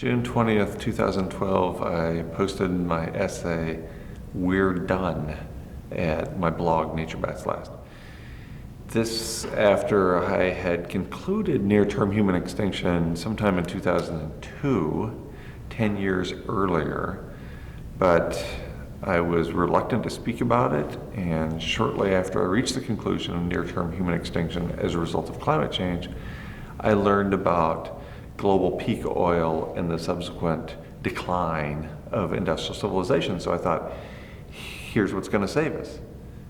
June 20th, 2012, I posted my essay, "We're Done," at my blog, Nature Bites Last. This after I had concluded near-term human extinction sometime in 2002, 10 years earlier, but I was reluctant to speak about it, and shortly after I reached the conclusion of near-term human extinction as a result of climate change, I learned about global peak oil and the subsequent decline of industrial civilization. So I thought, here's what's going to save us.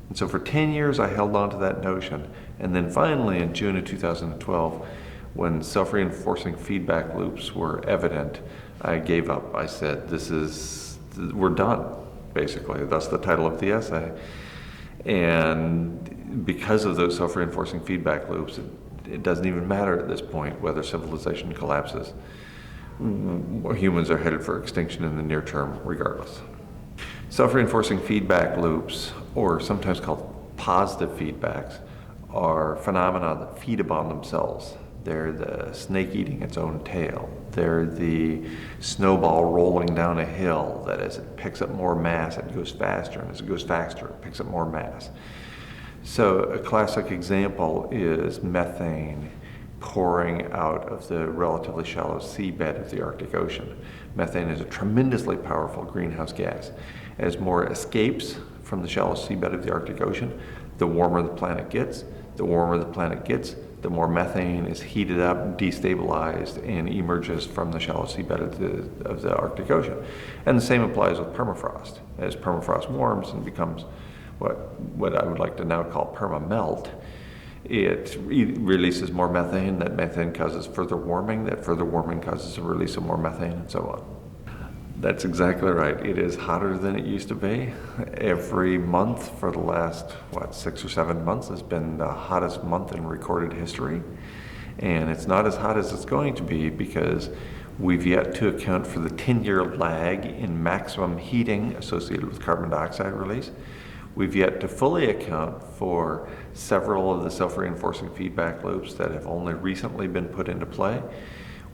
And so for 10 years I held on to that notion. And then finally in June of 2012, when self-reinforcing feedback loops were evident, I gave up. I said, we're done, basically. That's the title of the essay. And because of those self-reinforcing feedback loops, it doesn't even matter at this point whether civilization collapses. Humans are headed for extinction in the near term regardless. Self-reinforcing feedback loops, or sometimes called positive feedbacks, are phenomena that feed upon themselves. They're the snake eating its own tail. They're the snowball rolling down a hill that as it picks up more mass, it goes faster, and as it goes faster, it picks up more mass. So a classic example is methane pouring out of the relatively shallow seabed of the Arctic Ocean. Methane is a tremendously powerful greenhouse gas. As more escapes from the shallow seabed of the Arctic Ocean, the warmer the planet gets. The warmer the planet gets, the more methane is heated up, destabilized, and emerges from the shallow seabed of the Arctic Ocean. And the same applies with permafrost. As permafrost warms and becomes what I would like to now call perma-melt, it releases more methane. That methane causes further warming. That further warming causes a release of more methane, and so on. That's exactly right. It is hotter than it used to be. Every month for the last, 6 or 7 months has been the hottest month in recorded history. And it's not as hot as it's going to be because we've yet to account for the 10-year lag in maximum heating associated with carbon dioxide release. We've yet to fully account for several of the self-reinforcing feedback loops that have only recently been put into play.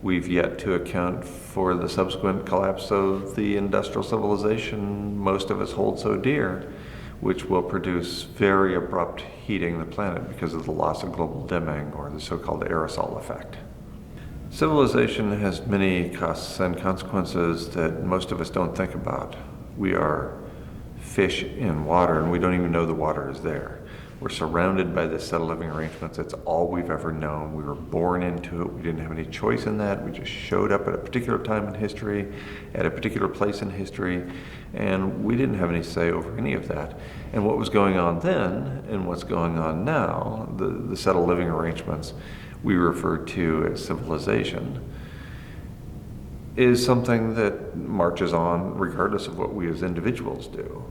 We've yet to account for the subsequent collapse of the industrial civilization most of us hold so dear, which will produce very abrupt heating of the planet because of the loss of global dimming, or the so-called aerosol effect. Civilization has many costs and consequences that most of us don't think about. We are fish in water, and we don't even know the water is there. We're surrounded by this set of living arrangements. It's all we've ever known. We were born into it. We didn't have any choice in that. We just showed up at a particular time in history, at a particular place in history, and we didn't have any say over any of that. And what was going on then and what's going on now, the set of living arrangements we refer to as civilization, is something that marches on regardless of what we as individuals do.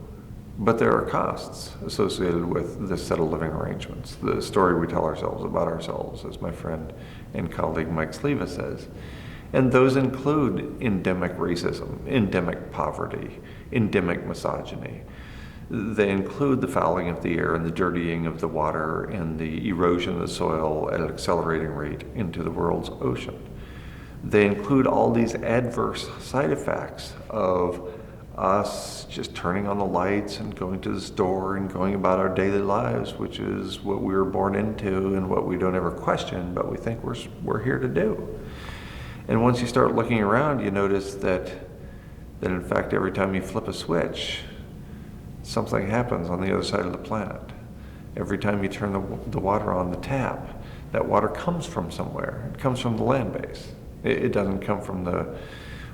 But there are costs associated with this set of living arrangements. The story we tell ourselves about ourselves, as my friend and colleague Mike Sleva says. And those include endemic racism, endemic poverty, endemic misogyny. They include the fouling of the air and the dirtying of the water and the erosion of the soil at an accelerating rate into the world's ocean. They include all these adverse side effects of us just turning on the lights and going to the store and going about our daily lives, which is what we were born into and what we don't ever question, but we think we're here to do. And once you start looking around, you notice that in fact every time you flip a switch, something happens on the other side of the planet. Every time you turn the water on the tap, that water comes from somewhere. It comes from the land base. It doesn't come from the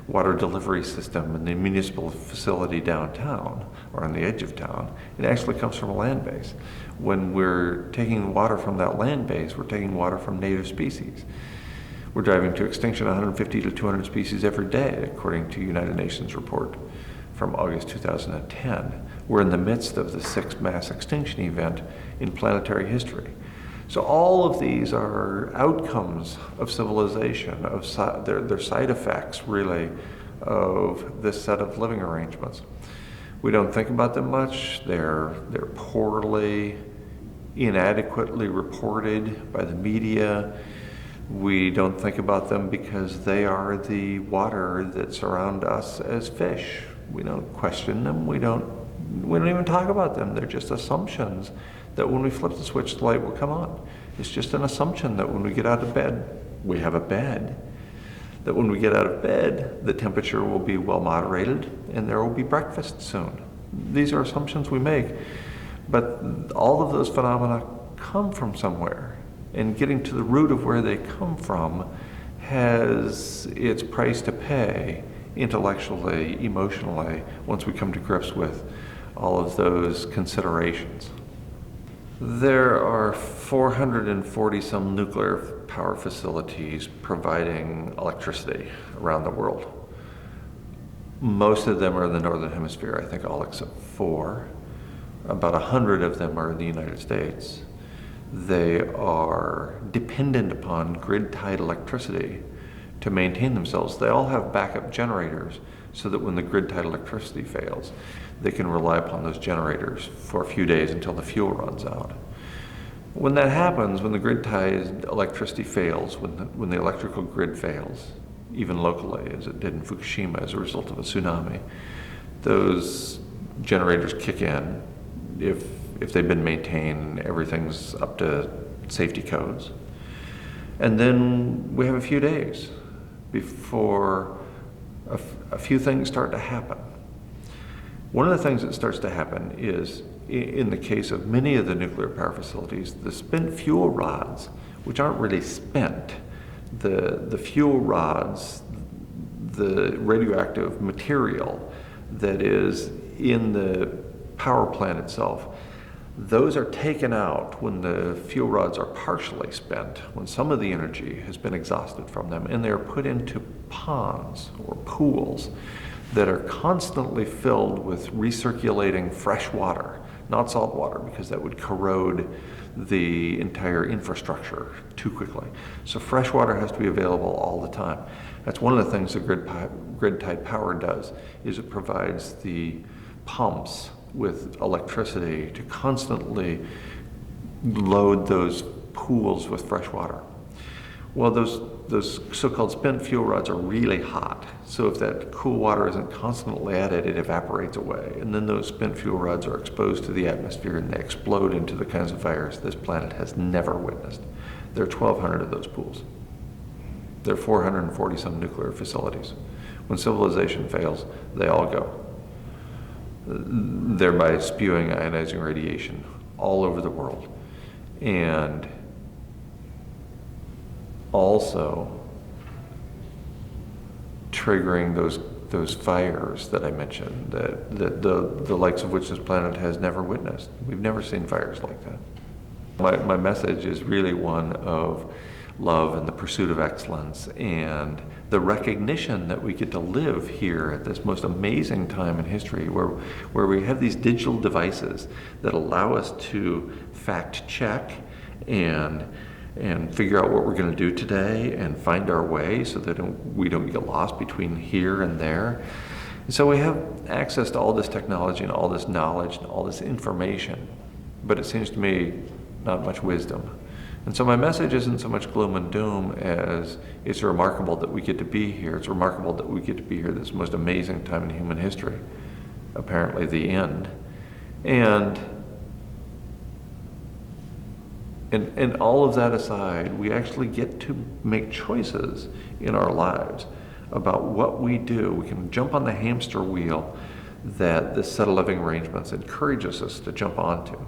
water delivery system in the municipal facility downtown or on the edge of town. It actually comes from a land base. When we're taking water from that land base, we're taking water from native species. We're driving to extinction 150 to 200 species every day, according to United Nations report from August 2010. We're in the midst of the 6th mass extinction event in planetary history. So all of these are outcomes of civilization, they're side effects, really, of this set of living arrangements. We don't think about them much. They're poorly, inadequately reported by the media. We don't think about them because they are the water that surround us as fish. We don't question them. We don't even talk about them. They're just assumptions that when we flip the switch, the light will come on. It's just an assumption that when we get out of bed, we have a bed. That when we get out of bed, the temperature will be well moderated and there will be breakfast soon. These are assumptions we make, but all of those phenomena come from somewhere, and getting to the root of where they come from has its price to pay intellectually, emotionally, once we come to grips with all of those considerations. There are 440 some nuclear power facilities providing electricity around the world. Most of them are in the Northern Hemisphere, I think all except 4. About 100 of them are in the United States. They are dependent upon grid-tied electricity to maintain themselves. They all have backup generators so that when the grid-tied electricity fails, they can rely upon those generators for a few days until the fuel runs out. When that happens, when the grid-tied electricity fails, when the electrical grid fails, even locally, as it did in Fukushima as a result of a tsunami, those generators kick in if they've been maintained, everything's up to safety codes. And then we have a few days before a few things start to happen. One of the things that starts to happen is, in the case of many of the nuclear power facilities, the spent fuel rods, which aren't really spent, the fuel rods, the radioactive material that is in the power plant itself, those are taken out when the fuel rods are partially spent, when some of the energy has been exhausted from them, and they are put into ponds or pools that are constantly filled with recirculating fresh water, not salt water, because that would corrode the entire infrastructure too quickly. So fresh water has to be available all the time. That's one of the things that grid-tied power does, is it provides the pumps with electricity to constantly load those pools with fresh water. Well, those so-called spent fuel rods are really hot. So if that cool water isn't constantly added, it evaporates away. And then those spent fuel rods are exposed to the atmosphere and they explode into the kinds of fires this planet has never witnessed. There are 1,200 of those pools. There are 440 some nuclear facilities. When civilization fails, they all go, thereby spewing ionizing radiation all over the world. And also triggering those fires that I mentioned, that the likes of which this planet has never witnessed. We've never seen fires like that. My message is really one of love and the pursuit of excellence and the recognition that we get to live here at this most amazing time in history where we have these digital devices that allow us to fact check and figure out what we're going to do today and find our way so that we don't get lost between here and there. And so we have access to all this technology and all this knowledge and all this information, but it seems to me not much wisdom. And so my message isn't so much gloom and doom as it's remarkable that we get to be here. It's remarkable that we get to be here this most amazing time in human history, apparently the end. And all of that aside, we actually get to make choices in our lives about what we do. We can jump on the hamster wheel that this set of living arrangements encourages us to jump onto.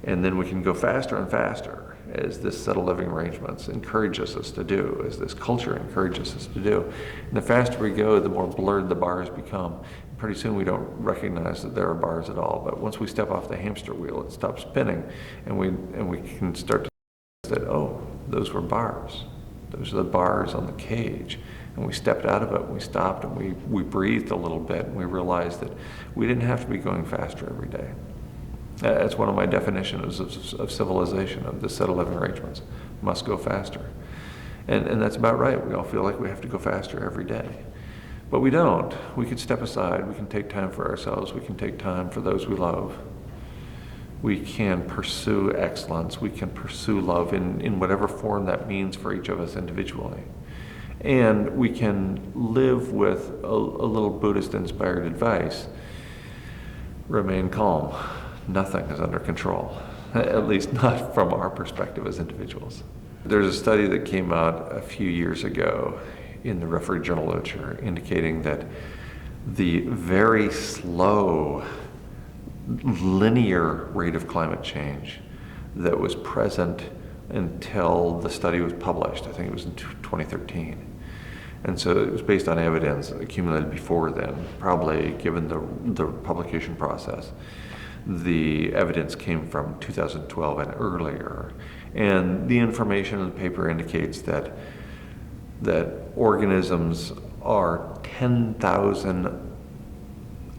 And then we can go faster and faster as this set of living arrangements encourages us to do, as this culture encourages us to do. And the faster we go, the more blurred the bars become. Pretty soon we don't recognize that there are bars at all. But once we step off the hamster wheel, it stops spinning, and we can start to see that, oh, those were bars. Those are the bars on the cage. And we stepped out of it, and we stopped, and we breathed a little bit, and we realized that we didn't have to be going faster every day. That's one of my definitions of civilization, of this set of living arrangements. Must go faster. And that's about right. We all feel like we have to go faster every day. But we don't. We can step aside. We can take time for ourselves. We can take time for those we love. We can pursue excellence. We can pursue love in whatever form that means for each of us individually. And we can live with a little Buddhist-inspired advice. Remain calm. Nothing is under control, at least not from our perspective as individuals. There's a study that came out a few years ago in the Refugee Journal literature indicating that the very slow linear rate of climate change that was present until the study was published, I think it was in 2013. And so it was based on evidence accumulated before then, probably given the publication process. The evidence came from 2012 and earlier. And the information in the paper indicates that organisms are 10,000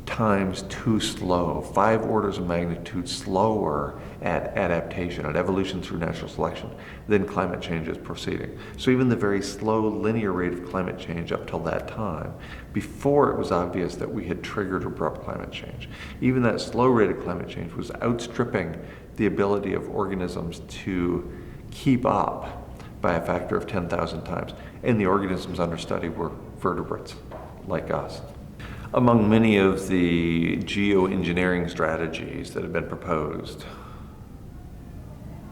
times too slow, 5 orders of magnitude slower at adaptation, at evolution through natural selection, than climate change is proceeding. So even the very slow linear rate of climate change up till that time, before it was obvious that we had triggered abrupt climate change, even that slow rate of climate change was outstripping the ability of organisms to keep up by a factor of 10,000 times. And the organisms under study were vertebrates like us. Among many of the geoengineering strategies that have been proposed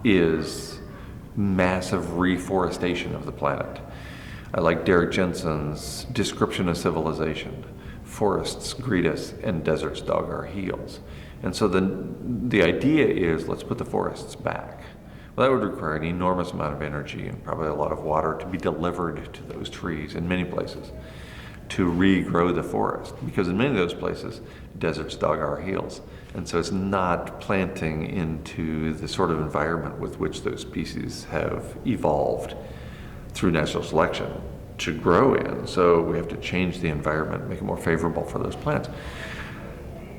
is massive reforestation of the planet. I like Derek Jensen's description of civilization. Forests greet us and deserts dog our heels. And so the idea is, let's put the forests back. Well, that would require an enormous amount of energy and probably a lot of water to be delivered to those trees in many places to regrow the forest, because in many of those places, deserts dog our heels. And so it's not planting into the sort of environment with which those species have evolved through natural selection to grow in. So we have to change the environment, make it more favorable for those plants.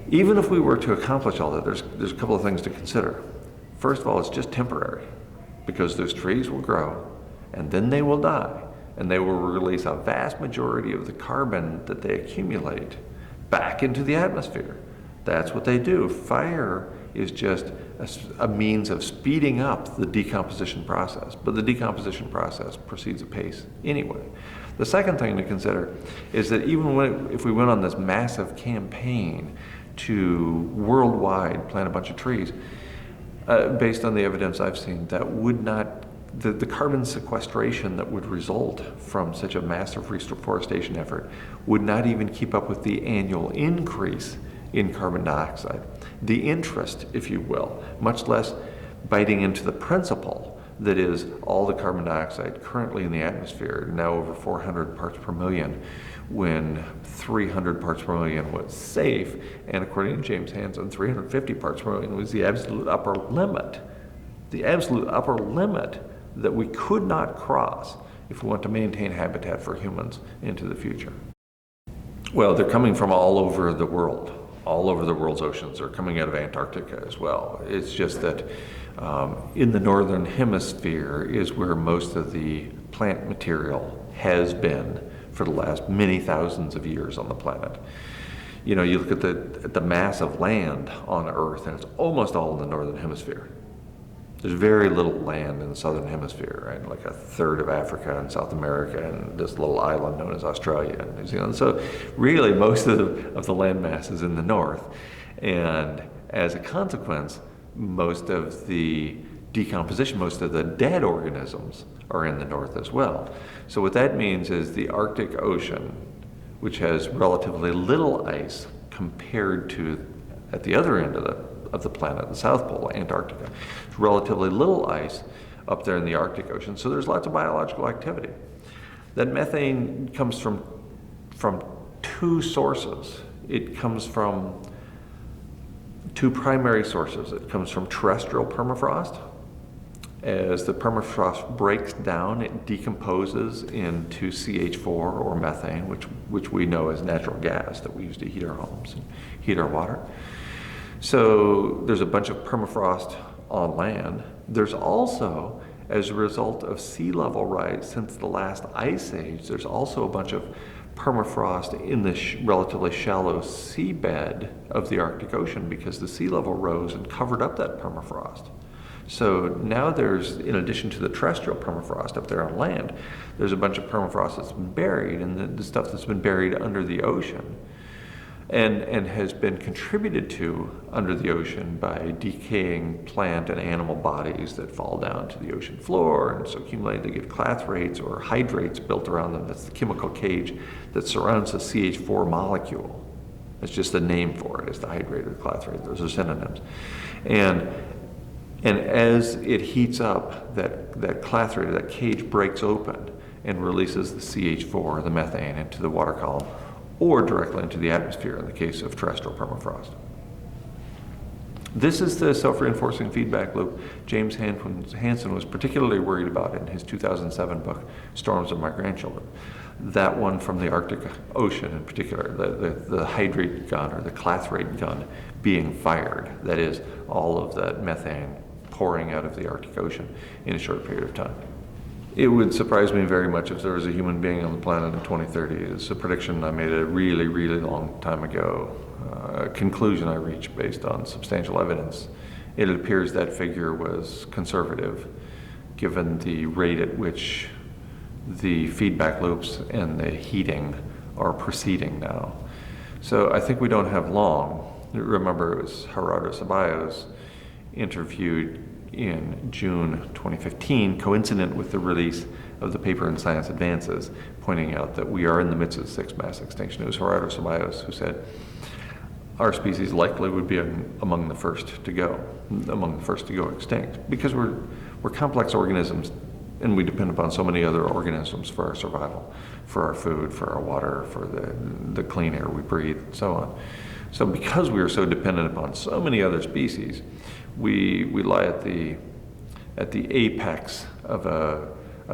Even if we were to accomplish all that, there's a couple of things to consider. First of all, it's just temporary, because those trees will grow and then they will die. And they will release a vast majority of the carbon that they accumulate back into the atmosphere. That's what they do. Fire is just a means of speeding up the decomposition process, but the decomposition process proceeds apace anyway. The second thing to consider is that even if we went on this massive campaign to worldwide plant a bunch of trees, based on the evidence I've seen, that would not the carbon sequestration that would result from such a massive reforestation effort would not even keep up with the annual increase in carbon dioxide. The interest, if you will, much less biting into the principle that is all the carbon dioxide currently in the atmosphere, now over 400 parts per million, when 300 parts per million was safe, and according to James Hansen, 350 parts per million was the absolute upper limit. The absolute upper limit that we could not cross if we want to maintain habitat for humans into the future. Well, they're coming from all over the world. All over the world's oceans. They're coming out of Antarctica as well. It's just that in the northern hemisphere is where most of the plant material has been for the last many thousands of years on the planet. You know, you look at the mass of land on Earth, and it's almost all in the northern hemisphere. There's very little land in the southern hemisphere, right? Like a third of Africa and South America and this little island known as Australia and New Zealand. So really most of the land mass is in the north. And as a consequence, most of the decomposition, most of the dead organisms are in the north as well. So what that means is the Arctic Ocean, which has relatively little ice compared to at the other end of the planet, the South Pole, Antarctica. It's relatively little ice up there in the Arctic Ocean, so there's lots of biological activity. That methane comes from two sources. It comes from two primary sources. It comes from terrestrial permafrost. As the permafrost breaks down, it decomposes into CH4 or methane, which we know as natural gas that we use to heat our homes and heat our water. So there's a bunch of permafrost on land. There's also, as a result of sea level rise since the last ice age, there's also a bunch of permafrost in the relatively shallow seabed of the Arctic Ocean because the sea level rose and covered up that permafrost. So now there's, in addition to the terrestrial permafrost up there on land, there's a bunch of permafrost that's been buried, and the stuff that's been buried under the ocean and has been contributed to under the ocean by decaying plant and animal bodies that fall down to the ocean floor, and so accumulate, they get clathrates or hydrates built around them. That's the chemical cage that surrounds the CH4 molecule. That's just the name for it, is the hydrate or the clathrate. Those are synonyms. And as it heats up, that clathrate, that cage breaks open and releases the CH4, the methane, into the water column, or directly into the atmosphere in the case of terrestrial permafrost. This is the self-reinforcing feedback loop James Hansen was particularly worried about in his 2007 book, Storms of My Grandchildren. That one from the Arctic Ocean in particular, the hydrate gun or the clathrate gun being fired. That is, all of that methane pouring out of the Arctic Ocean in a short period of time. It would surprise me very much if there was a human being on the planet in 2030. It's a prediction I made a really, really long time ago, a conclusion I reached based on substantial evidence. It appears that figure was conservative, given the rate at which the feedback loops and the heating are proceeding now. So I think we don't have long. Remember, it was Gerardo Ceballos interviewed in June 2015, coincident with the release of the paper in Science Advances, pointing out that we are in the midst of the sixth mass extinction. It was Gerardo Ceballos who said our species likely would be among the first to go extinct, because we're complex organisms and we depend upon so many other organisms for our survival, for our food, for our water, for the clean air we breathe, and so on. So because we are so dependent upon so many other species, we lie at the apex of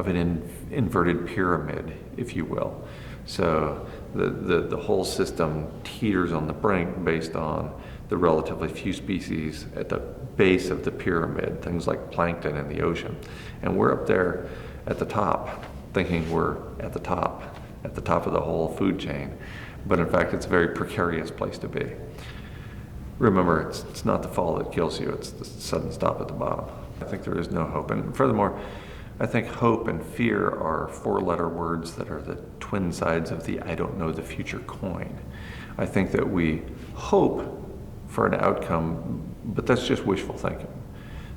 an inverted pyramid, if you will. So the whole system teeters on the brink based on the relatively few species at the base of the pyramid, things like plankton in the ocean. And we're up there at the top, thinking we're at the top of the whole food chain. But in fact, it's a very precarious place to be. Remember, it's not the fall that kills you, it's the sudden stop at the bottom. I think there is no hope. And furthermore, I think hope and fear are four-letter words that are the twin sides of the I don't know the future coin. I think that we hope for an outcome, but that's just wishful thinking.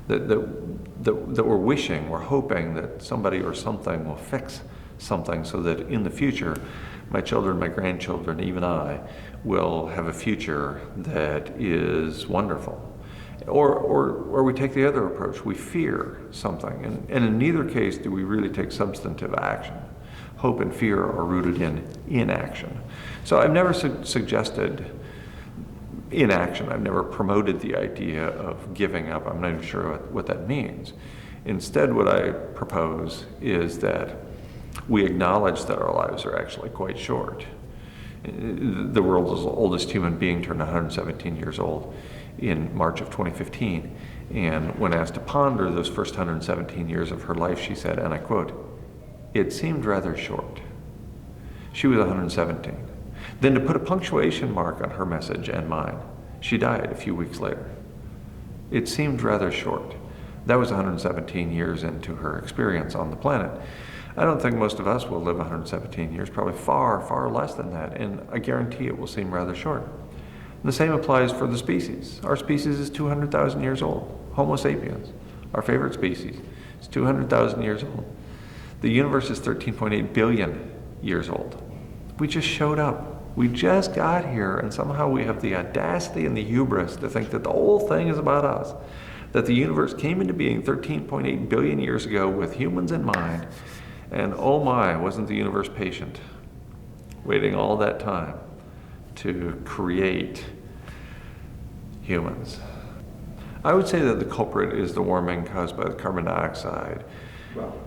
That we're wishing, we're hoping that somebody or something will fix something so that in the future, my children, my grandchildren, even I, will have a future that is wonderful. Or we take the other approach, we fear something. And in neither case do we really take substantive action. Hope and fear are rooted in inaction. So I've never suggested inaction. I've never promoted the idea of giving up. I'm not even sure what that means. Instead, what I propose is that we acknowledge that our lives are actually quite short. The world's oldest human being turned 117 years old in March of 2015. And when asked to ponder those first 117 years of her life, she said, and I quote, "It seemed rather short." She was 117. Then to put a punctuation mark on her message and mine, she died a few weeks later. It seemed rather short. That was 117 years into her experience on the planet. I don't think most of us will live 117 years, probably far, far less than that, and I guarantee it will seem rather short. And the same applies for the species. Our species is 200,000 years old. Homo sapiens, our favorite species, is 200,000 years old. The universe is 13.8 billion years old. We just showed up. We just got here, and somehow we have the audacity and the hubris to think that the whole thing is about us. That the universe came into being 13.8 billion years ago with humans in mind, and oh my, wasn't the universe patient, waiting all that time to create humans. I would say that the culprit is the warming caused by the carbon dioxide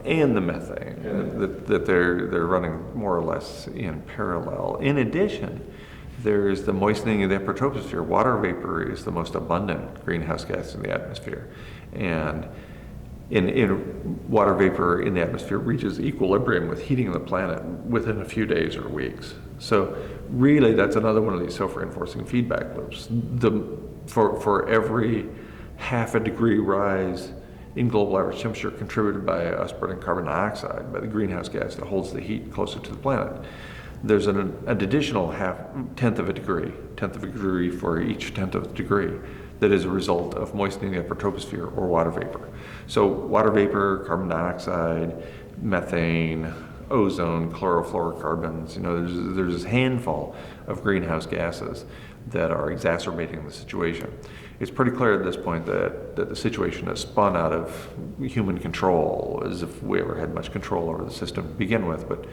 and the methane, that they're running more or less in parallel. In addition, there's the moistening of the upper troposphere. Water vapor is the most abundant greenhouse gas in the atmosphere. And in water vapor in the atmosphere reaches equilibrium with heating of the planet within a few days or weeks. So really, that's another one of these self-reinforcing feedback loops. For every half a degree rise in global average temperature contributed by us burning carbon dioxide, by the greenhouse gas that holds the heat closer to the planet, there's an additional tenth of a degree for each tenth of a degree that is a result of moistening the upper troposphere or water vapor. So water vapor, carbon dioxide, methane, ozone, chlorofluorocarbons, there's this handful of greenhouse gases that are exacerbating the situation. It's pretty clear at this point that the situation has spun out of human control, as if we ever had much control over the system to begin with, but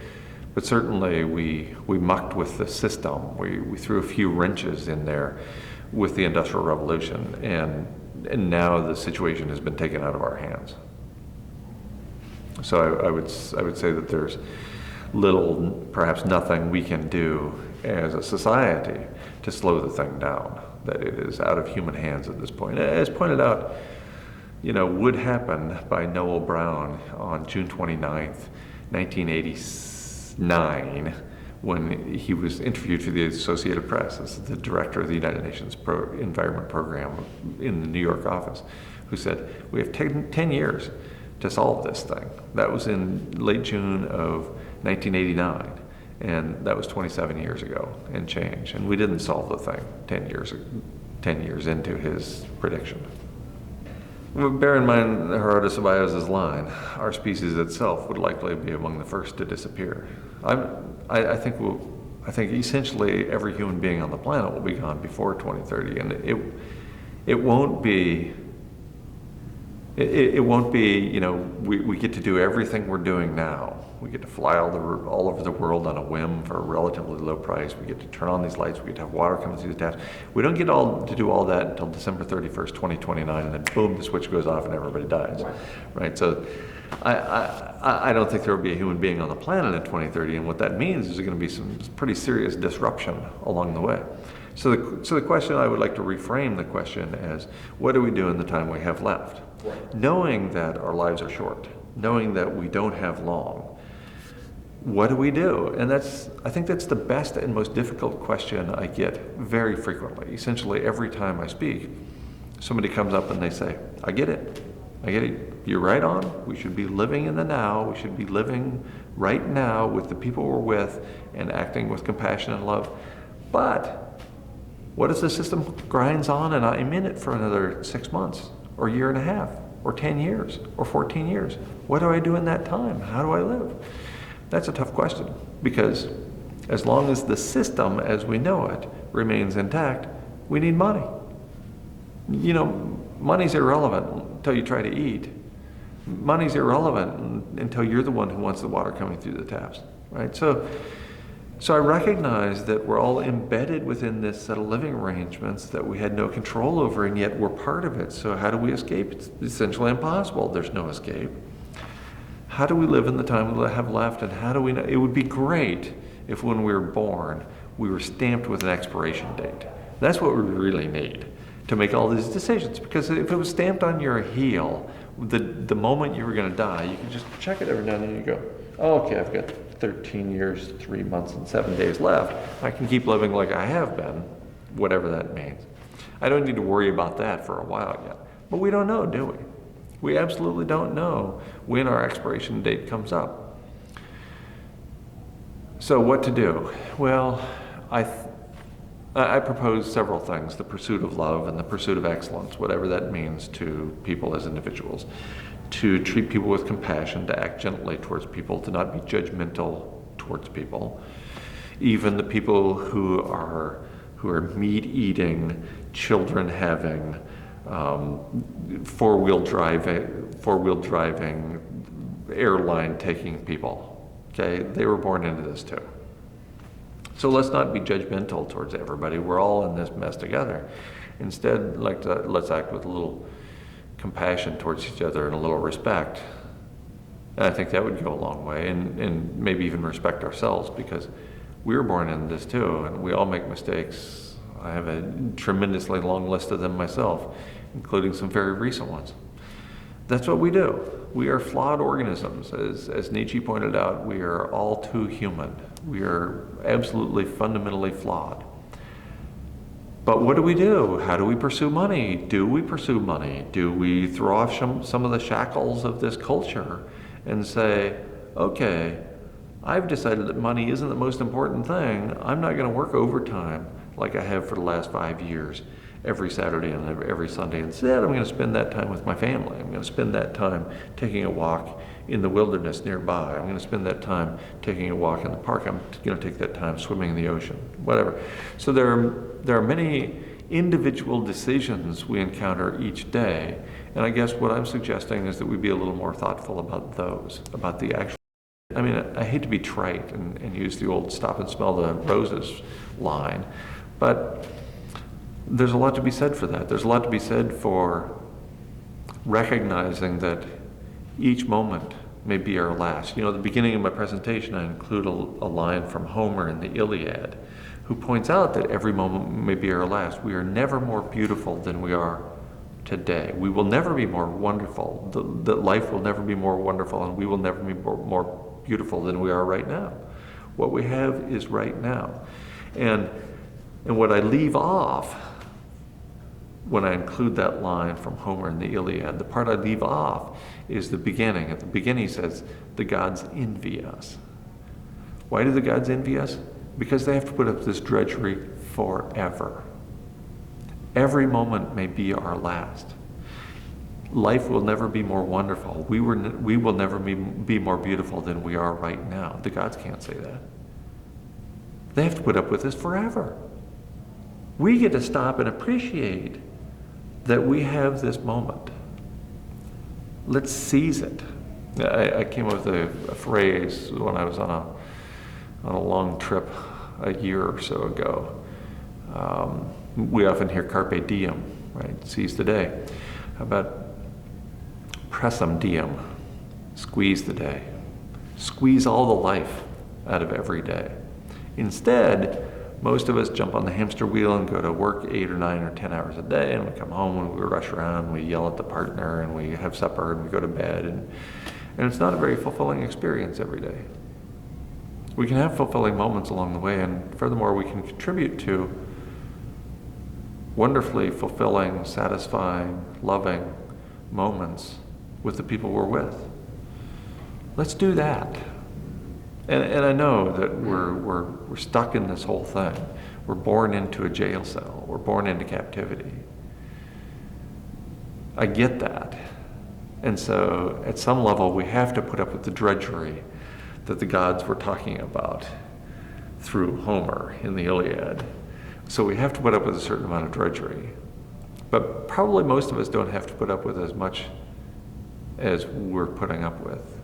certainly we mucked with the system. We threw a few wrenches in there with the Industrial Revolution, and now the situation has been taken out of our hands. So I would say that there's little, perhaps nothing we can do as a society to slow the thing down, that it is out of human hands at this point. As pointed out, would happen by Noel Brown on June 29th, 1989, when he was interviewed for the Associated Press as the director of the United Nations Environment Program in the New York office, who said, we have taken 10 years to solve this thing. That was in late June of 1989, and that was 27 years ago and change, and we didn't solve the thing 10 years into his prediction. Well, bear in mind Gerardo Ceballos' line, our species itself would likely be among the first to disappear. I think essentially every human being on the planet will be gone before 2030, and it won't be, we get to do everything we're doing now. We get to fly all over the world on a whim for a relatively low price. We get to turn on these lights. We get to have water coming through the taps. We don't get to do all that until December 31st, 2029, and then boom, the switch goes off and everybody dies, right? So I don't think there will be a human being on the planet in 2030, and what that means is there's going to be some pretty serious disruption along the way. So the question, I would like to reframe the question as, what do we do in the time we have left? Right. Knowing that our lives are short, knowing that we don't have long, what do we do? And I think that's the best and most difficult question I get very frequently. Essentially, every time I speak, somebody comes up and they say, I get it. You're right on. We should be living in the now. We should be living right now with the people we're with and acting with compassion and love. But what if the system grinds on and I'm in it for another 6 months or a year and a half or 10 years or 14 years? What do I do in that time? How do I live? That's a tough question, because as long as the system as we know it remains intact, we need money. Money's irrelevant until you try to eat. Money's irrelevant until you're the one who wants the water coming through the taps, right? So I recognize that we're all embedded within this set of living arrangements that we had no control over, and yet we're part of it. So how do we escape? It's essentially impossible. There's no escape. How do we live in the time we have left, and how do we know? It would be great if when we were born, we were stamped with an expiration date. That's what we really need to make all these decisions, because if it was stamped on your heel, the moment you were going to die, you could just check it every now and then and you go, oh, okay, I've got 13 years, 3 months, and 7 days left. I can keep living like I have been, whatever that means. I don't need to worry about that for a while yet. But we don't know, do we? We absolutely don't know when our expiration date comes up. So what to do? Well, I propose several things: the pursuit of love and the pursuit of excellence, whatever that means to people as individuals. To treat people with compassion, to act gently towards people, to not be judgmental towards people. Even the people who are meat-eating, children-having, four-wheel driving, airline-taking people. Okay, they were born into this too. So let's not be judgmental towards everybody. We're all in this mess together. Instead, let's act with a little compassion towards each other and a little respect. And I think that would go a long way, and maybe even respect ourselves, because we were born into this too, and we all make mistakes. I have a tremendously long list of them myself, including some very recent ones. That's what we do. We are flawed organisms. As Nietzsche pointed out, we are all too human. We are absolutely fundamentally flawed. But what do? How do we pursue money? Do we pursue money? Do we throw off some of the shackles of this culture and say, okay, I've decided that money isn't the most important thing. I'm not going to work overtime like I have for the last 5 years, every Saturday and every Sunday. Instead, I'm going to spend that time with my family. I'm going to spend that time taking a walk in the wilderness nearby. I'm going to spend that time taking a walk in the park. I'm going to take that time swimming in the ocean, whatever. So there are many individual decisions we encounter each day. And I guess what I'm suggesting is that we be a little more thoughtful about those, about the actual. I mean, I hate to be trite and use the old stop and smell the roses line, but there's a lot to be said for that. There's a lot to be said for recognizing that each moment may be our last. You know, at the beginning of my presentation, I include a line from Homer in the Iliad, who points out that every moment may be our last. We are never more beautiful than we are today. We will never be more wonderful. The life will never be more wonderful, and we will never be more beautiful than we are right now. What we have is right now. And what I leave off when I include that line from Homer in the Iliad, the part I leave off is the beginning. At the beginning he says, the gods envy us. Why do the gods envy us? Because they have to put up this drudgery forever. Every moment may be our last. Life will never be more wonderful. We will never be more beautiful than we are right now. The gods can't say that. They have to put up with this forever. We get to stop and appreciate that we have this moment. Let's seize it. I came up with a phrase when I was on a long trip a year or so ago. We often hear carpe diem, right? Seize the day. How about pressum diem? Squeeze the day. Squeeze all the life out of every day. Instead, most of us jump on the hamster wheel and go to work 8 or 9 or 10 hours a day, and we come home and we rush around, we yell at the partner, and we have supper and we go to bed, and it's not a very fulfilling experience every day. We can have fulfilling moments along the way, and furthermore, we can contribute to wonderfully fulfilling, satisfying, loving moments with the people we're with. Let's do that. And I know that we're stuck in this whole thing. We're born into a jail cell. We're born into captivity. I get that. And so at some level we have to put up with the drudgery that the gods were talking about through Homer in the Iliad. So we have to put up with a certain amount of drudgery. But probably most of us don't have to put up with as much as we're putting up with.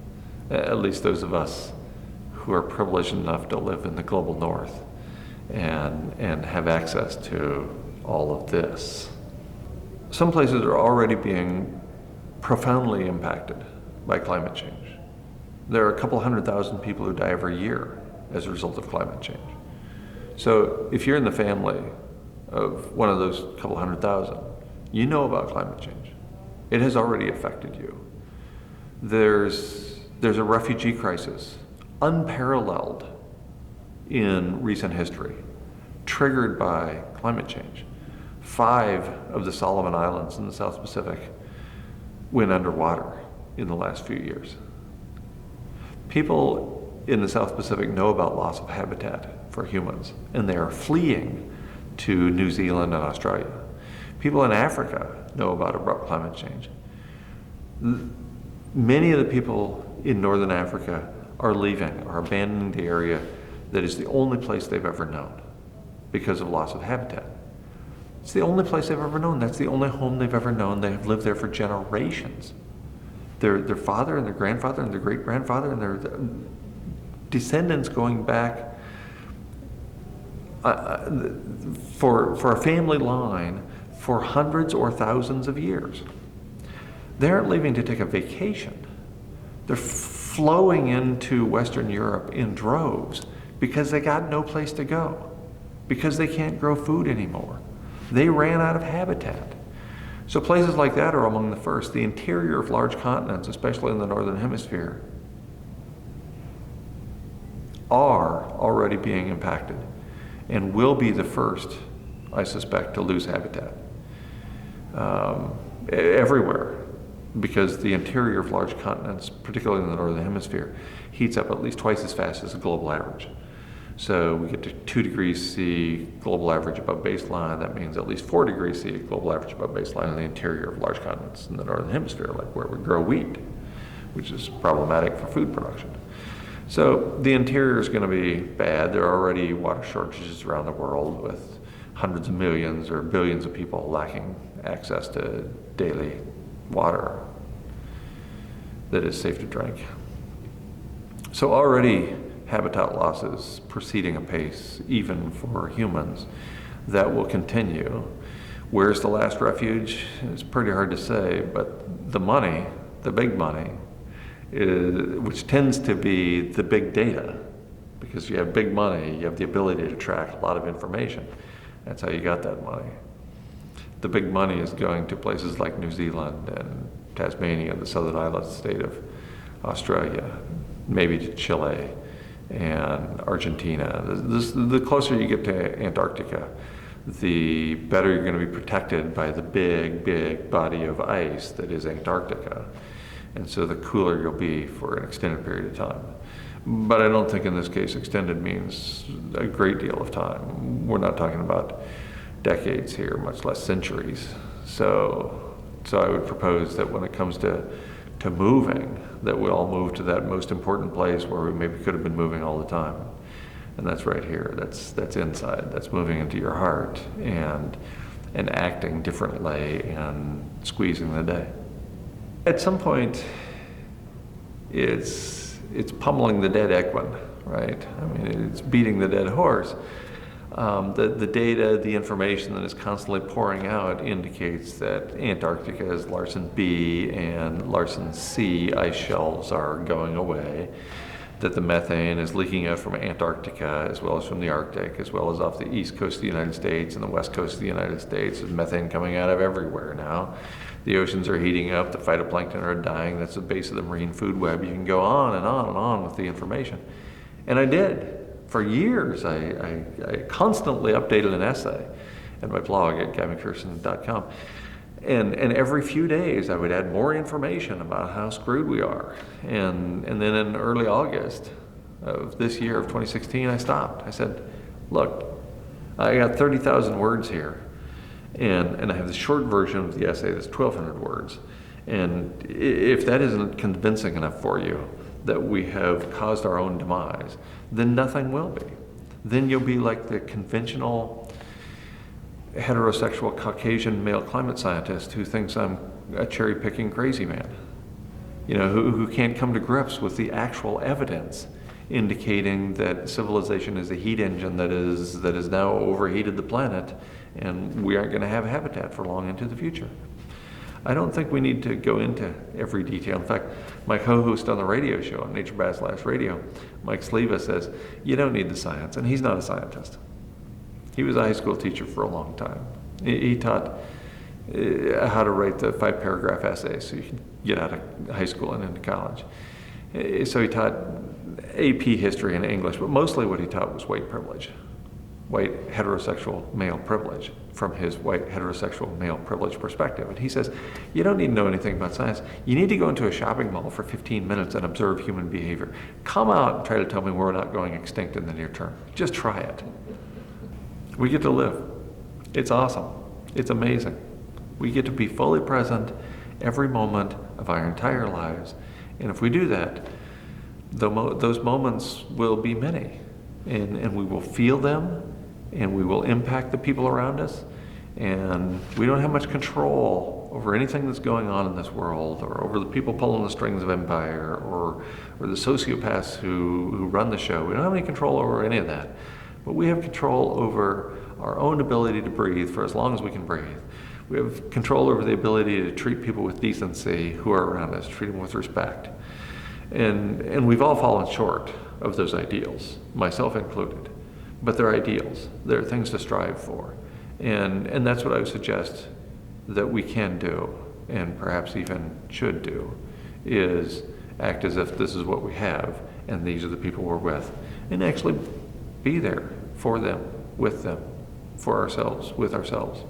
At least those of us who are privileged enough to live in the global north and have access to all of this. Some places are already being profoundly impacted by climate change. There are a couple 100,000 people who die every year as a result of climate change. So if you're in the family of one of those couple 100,000, you know about climate change. It has already affected you. There's a refugee crisis, unparalleled in recent history, triggered by climate change. 5 of the Solomon Islands in the South Pacific went underwater in the last few years. People in the South Pacific know about loss of habitat for humans, and they are fleeing to New Zealand and Australia. People in Africa know about abrupt climate change. Many of the people in Northern Africa are leaving, are abandoning the area that is the only place they've ever known because of loss of habitat. It's the only place they've ever known. That's the only home they've ever known. They have lived there for generations. Their father and their grandfather and their great-grandfather and their descendants going back for a family line for hundreds or thousands of years. They aren't leaving to take a vacation. They're flowing into Western Europe in droves because they got no place to go, because they can't grow food anymore. They ran out of habitat. So places like that are among the first. The interior of large continents, especially in the northern hemisphere, are already being impacted and will be the first, I suspect, to lose habitat everywhere, because the interior of large continents, particularly in the northern hemisphere, heats up at least twice as fast as the global average. So we get to 2 degrees C global average above baseline. That means at least 4 degrees C global average above baseline in the interior of large continents in the northern hemisphere, like where we grow wheat, which is problematic for food production. So the interior is going to be bad. There are already water shortages around the world, with hundreds of millions or billions of people lacking access to daily water that is safe to drink. So already habitat losses proceeding apace, even for humans, that will continue. Where's the last refuge? It's pretty hard to say, but the money, the big money, which tends to be the big data, because you have big money, you have the ability to track a lot of information. That's how you got that money. The big money is going to places like New Zealand and Tasmania, the southern island state of Australia, maybe to Chile and Argentina. The closer you get to Antarctica, the better you're going to be protected by the big body of ice that is Antarctica. And so the cooler you'll be for an extended period of time. But I don't think in this case extended means a great deal of time. We're not talking about decades here, much less centuries. So I would propose that when it comes to moving, that we all move to that most important place where we maybe could have been moving all the time. And that's right here. That's inside. That's moving into your heart and acting differently and squeezing the day. At some point, it's pummeling the dead equine, right? I mean, it's beating the dead horse. The data, the information that is constantly pouring out indicates that Antarctica's Larsen B and Larsen C ice shelves are going away, that the methane is leaking out from Antarctica as well as from the Arctic, as well as off the east coast of the United States and the west coast of the United States. There's methane coming out of everywhere now. The oceans are heating up, the phytoplankton are dying. That's the base of the marine food web. You can go on and on and on with the information. And I did. For years, I constantly updated an essay at my blog at guymcpherson.com. And every few days, I would add more information about how screwed we are. And then in early August of this year, of 2016, I stopped. I said, look, I got 30,000 words here. And I have the short version of the essay that's 1,200 words. And if that isn't convincing enough for you that we have caused our own demise, then nothing will be. Then you'll be like the conventional heterosexual Caucasian male climate scientist who thinks I'm a cherry-picking crazy man, who can't come to grips with the actual evidence indicating that civilization is a heat engine that has now overheated the planet, and we aren't going to have habitat for long into the future. I don't think we need to go into every detail. In fact, my co-host on the radio show, on Nature Baz Last Radio, Mike Sleva, says, you don't need the science, and he's not a scientist. He was a high school teacher for a long time. He taught how to write the 5-paragraph essays so you can get out of high school and into college. So he taught AP history and English, but mostly what he taught was white privilege, white heterosexual male privilege, from his white heterosexual male privilege perspective. And he says, you don't need to know anything about science. You need to go into a shopping mall for 15 minutes and observe human behavior. Come out and try to tell me we're not going extinct in the near term. Just try it. We get to live. It's awesome. It's amazing. We get to be fully present every moment of our entire lives. And if we do that, those moments will be many. And we will feel them, and we will impact the people around us. And we don't have much control over anything that's going on in this world, or over the people pulling the strings of empire, or the sociopaths who run the show. We don't have any control over any of that. But we have control over our own ability to breathe for as long as we can breathe. We have control over the ability to treat people with decency who are around us, treat them with respect. And we've all fallen short of those ideals, myself included. But they're ideals. They're things to strive for. And that's what I would suggest that we can do, and perhaps even should do, is act as if this is what we have, and these are the people we're with, and actually be there for them, with them, for ourselves, with ourselves.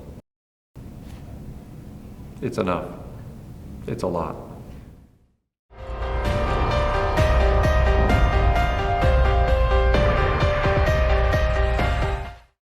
It's enough. It's a lot.